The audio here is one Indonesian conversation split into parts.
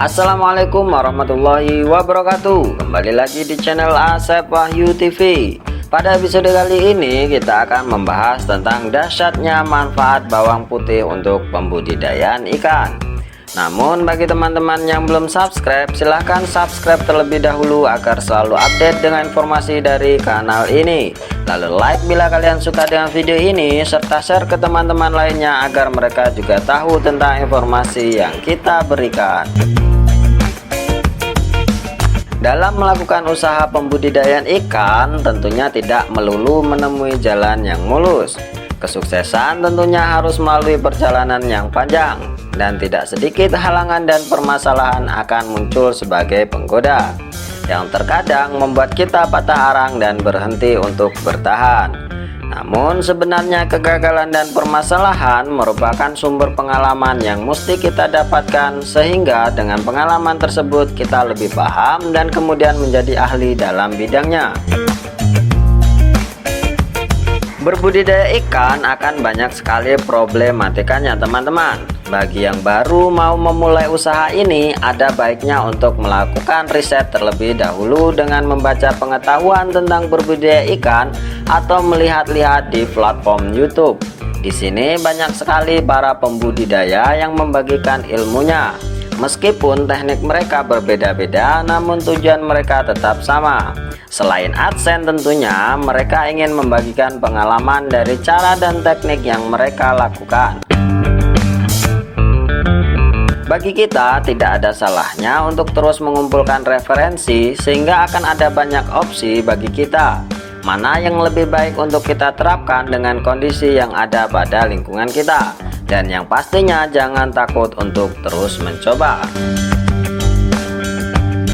Assalamualaikum warahmatullahi wabarakatuh. Kembali lagi di channel Asep Wahyu TV. Pada episode kali ini kita akan membahas tentang dahsyatnya manfaat bawang putih untuk pembudidayaan ikan. Namun bagi teman-teman yang belum subscribe, silahkan subscribe terlebih dahulu agar selalu update dengan informasi dari kanal ini. Lalu like bila kalian suka dengan video ini, serta share ke teman-teman lainnya agar mereka juga tahu tentang informasi yang kita berikan. Dalam melakukan usaha pembudidayaan ikan, tentunya tidak melulu menemui jalan yang mulus. Kesuksesan tentunya harus melalui perjalanan yang panjang, dan tidak sedikit halangan dan permasalahan akan muncul sebagai penggoda yang terkadang membuat kita patah arang dan berhenti untuk bertahan. Namun sebenarnya kegagalan dan permasalahan merupakan sumber pengalaman yang mesti kita dapatkan, sehingga dengan pengalaman tersebut kita lebih paham dan kemudian menjadi ahli dalam bidangnya. Berbudidaya ikan akan banyak sekali problematikanya teman-teman. Bagi yang baru mau memulai usaha ini, ada baiknya untuk melakukan riset terlebih dahulu dengan membaca pengetahuan tentang berbudidaya ikan atau melihat-lihat di platform YouTube. Di sini banyak sekali para pembudidaya yang membagikan ilmunya. Meskipun teknik mereka berbeda-beda, namun tujuan mereka tetap sama. Selain AdSense tentunya, mereka ingin membagikan pengalaman dari cara dan teknik yang mereka lakukan. Bagi kita tidak ada salahnya untuk terus mengumpulkan referensi, sehingga akan ada banyak opsi bagi kita. Mana yang lebih baik untuk kita terapkan dengan kondisi yang ada pada lingkungan kita. Dan yang pastinya jangan takut untuk terus mencoba.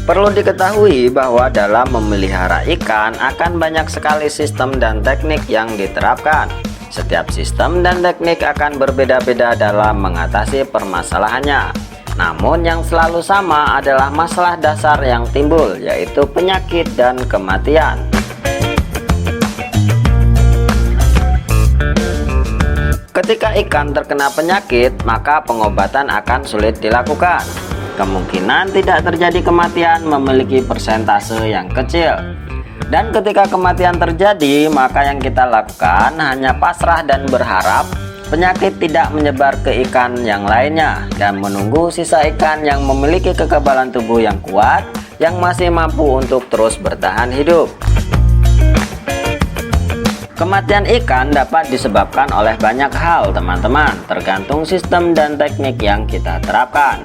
Perlu diketahui bahwa dalam memelihara ikan akan banyak sekali sistem dan teknik yang diterapkan. Setiap sistem dan teknik akan berbeda-beda dalam mengatasi permasalahannya. Namun yang selalu sama adalah masalah dasar yang timbul, yaitu penyakit dan kematian. Ketika ikan terkena penyakit, maka pengobatan akan sulit dilakukan. Kemungkinan tidak terjadi kematian memiliki persentase yang kecil. Dan ketika kematian terjadi, maka yang kita lakukan hanya pasrah dan berharap penyakit tidak menyebar ke ikan yang lainnya, dan menunggu sisa ikan yang memiliki kekebalan tubuh yang kuat yang masih mampu untuk terus bertahan hidup. Kematian ikan dapat disebabkan oleh banyak hal teman-teman, tergantung sistem dan teknik yang kita terapkan.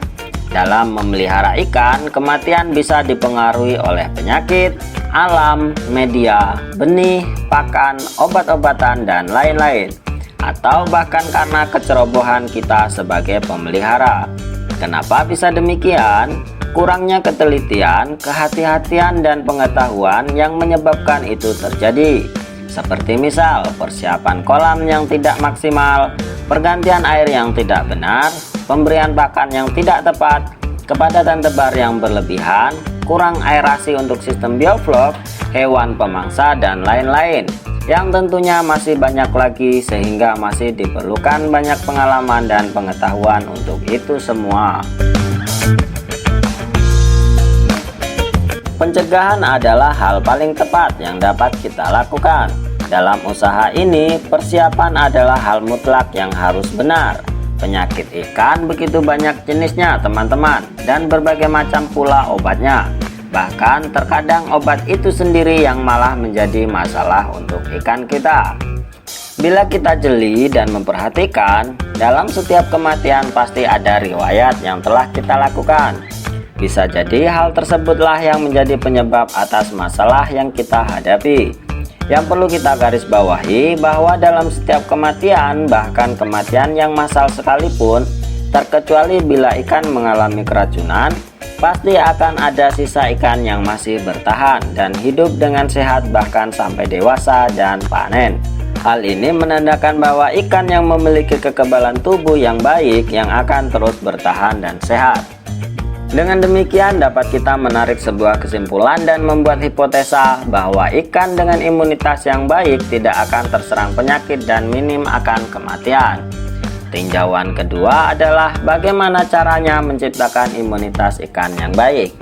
Dalam memelihara ikan, kematian bisa dipengaruhi oleh penyakit, alam, media, benih, pakan, obat-obatan, dan lain-lain. Atau bahkan karena kecerobohan kita sebagai pemelihara. Kenapa bisa demikian? Kurangnya ketelitian, kehati-hatian, dan pengetahuan yang menyebabkan itu terjadi. Seperti misal persiapan kolam yang tidak maksimal, pergantian air yang tidak benar, pemberian pakan yang tidak tepat, kepadatan tebar yang berlebihan, kurang aerasi untuk sistem bioflok, hewan pemangsa, dan lain-lain. Yang tentunya masih banyak lagi, sehingga masih diperlukan banyak pengalaman dan pengetahuan untuk itu semua. Pencegahan adalah hal paling tepat yang dapat kita lakukan. Dalam usaha ini, persiapan adalah hal mutlak yang harus benar. Penyakit ikan begitu banyak jenisnya teman-teman, dan berbagai macam pula obatnya. Bahkan terkadang obat itu sendiri yang malah menjadi masalah untuk ikan kita. Bila kita jeli dan memperhatikan, dalam setiap kematian pasti ada riwayat yang telah kita lakukan. Bisa jadi hal tersebutlah yang menjadi penyebab atas masalah yang kita hadapi. Yang perlu kita garis bawahi bahwa dalam setiap kematian, bahkan kematian yang massal sekalipun, terkecuali bila ikan mengalami keracunan, pasti akan ada sisa ikan yang masih bertahan dan hidup dengan sehat bahkan sampai dewasa dan panen. Hal ini menandakan bahwa ikan yang memiliki kekebalan tubuh yang baik yang akan terus bertahan dan sehat. Dengan demikian dapat kita menarik sebuah kesimpulan dan membuat hipotesa bahwa ikan dengan imunitas yang baik tidak akan terserang penyakit dan minim akan kematian. Tinjauan kedua adalah bagaimana caranya menciptakan imunitas ikan yang baik.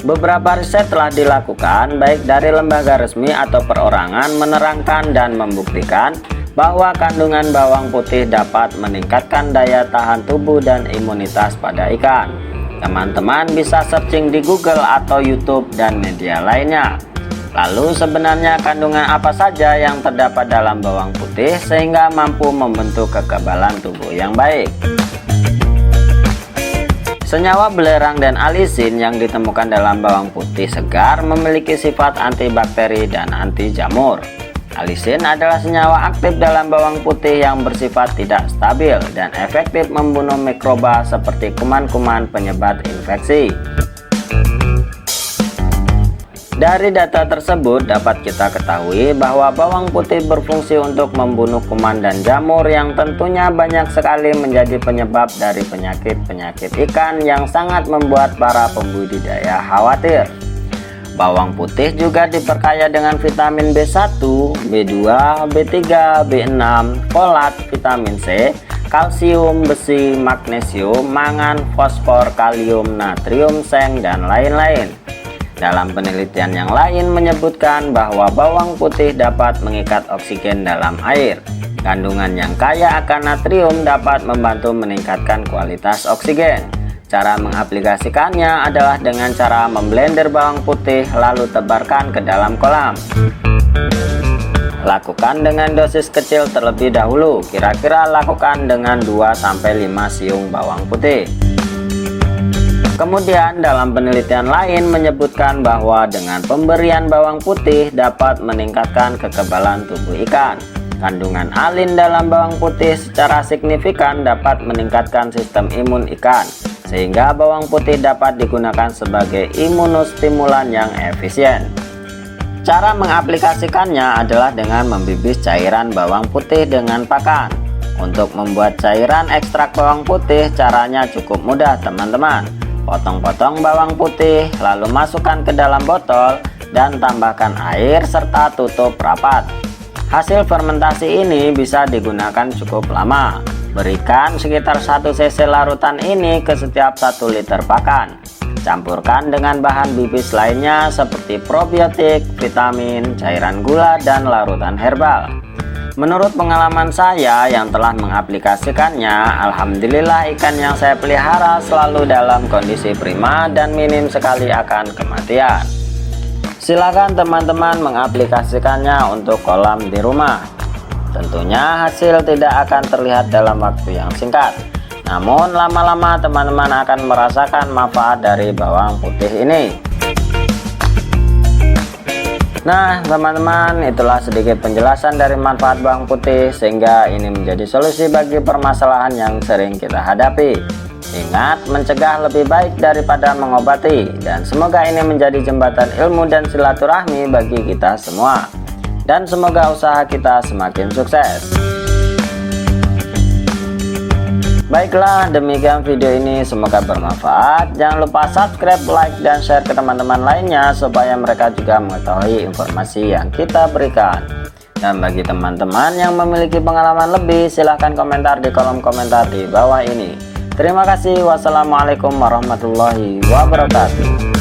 Beberapa riset telah dilakukan baik dari lembaga resmi atau perorangan menerangkan dan membuktikan bahwa kandungan bawang putih dapat meningkatkan daya tahan tubuh dan imunitas pada ikan. Teman-teman bisa searching di Google atau YouTube dan media lainnya. Lalu sebenarnya kandungan apa saja yang terdapat dalam bawang putih sehingga mampu membentuk kekebalan tubuh yang baik? Senyawa belerang dan alisin yang ditemukan dalam bawang putih segar memiliki sifat antibakteri dan anti jamur. Alisin adalah senyawa aktif dalam bawang putih yang bersifat tidak stabil dan efektif membunuh mikroba seperti kuman-kuman penyebar infeksi. Dari data tersebut dapat kita ketahui bahwa bawang putih berfungsi untuk membunuh kuman dan jamur yang tentunya banyak sekali menjadi penyebab dari penyakit-penyakit ikan yang sangat membuat para pembudidaya khawatir. Bawang putih juga diperkaya dengan vitamin B1, B2, B3, B6, folat, vitamin C, kalsium, besi, magnesium, mangan, fosfor, kalium, natrium, seng, dan lain-lain. Dalam penelitian yang lain menyebutkan bahwa bawang putih dapat mengikat oksigen dalam air. Kandungan yang kaya akan natrium dapat membantu meningkatkan kualitas oksigen. Cara mengaplikasikannya adalah dengan cara memblender bawang putih lalu tebarkan ke dalam kolam. Lakukan dengan dosis kecil terlebih dahulu, kira-kira lakukan dengan 2-5 siung bawang putih. Kemudian dalam penelitian lain menyebutkan bahwa dengan pemberian bawang putih dapat meningkatkan kekebalan tubuh ikan. Kandungan alin dalam bawang putih secara signifikan dapat meningkatkan sistem imun ikan, sehingga bawang putih dapat digunakan sebagai imunostimulan yang efisien. Cara mengaplikasikannya adalah dengan membibis cairan bawang putih dengan pakan. Untuk membuat cairan ekstrak bawang putih caranya cukup mudah teman-teman. Potong-potong bawang putih, lalu masukkan ke dalam botol dan tambahkan air serta tutup rapat. Hasil fermentasi ini bisa digunakan cukup lama. Berikan sekitar 1 cc larutan ini ke setiap 1 liter pakan. Campurkan dengan bahan bibis lainnya seperti probiotik, vitamin, cairan gula, dan larutan herbal. Menurut pengalaman saya yang telah mengaplikasikannya, alhamdulillah ikan yang saya pelihara selalu dalam kondisi prima dan minim sekali akan kematian. Silakan teman-teman mengaplikasikannya untuk kolam di rumah. Tentunya hasil tidak akan terlihat dalam waktu yang singkat. Namun lama-lama teman-teman akan merasakan manfaat dari bawang putih ini. Nah teman-teman, itulah sedikit penjelasan dari manfaat bawang putih sehingga ini menjadi solusi bagi permasalahan yang sering kita hadapi. Ingat, mencegah lebih baik daripada mengobati, dan semoga ini menjadi jembatan ilmu dan silaturahmi bagi kita semua, dan semoga usaha kita semakin sukses. Baiklah, demikian video ini, semoga bermanfaat. Jangan lupa subscribe, like, dan share ke teman-teman lainnya supaya mereka juga mengetahui informasi yang kita berikan. Dan bagi teman-teman yang memiliki pengalaman lebih, silahkan komentar di kolom komentar di bawah ini. Terima kasih. Wassalamualaikum warahmatullahi wabarakatuh.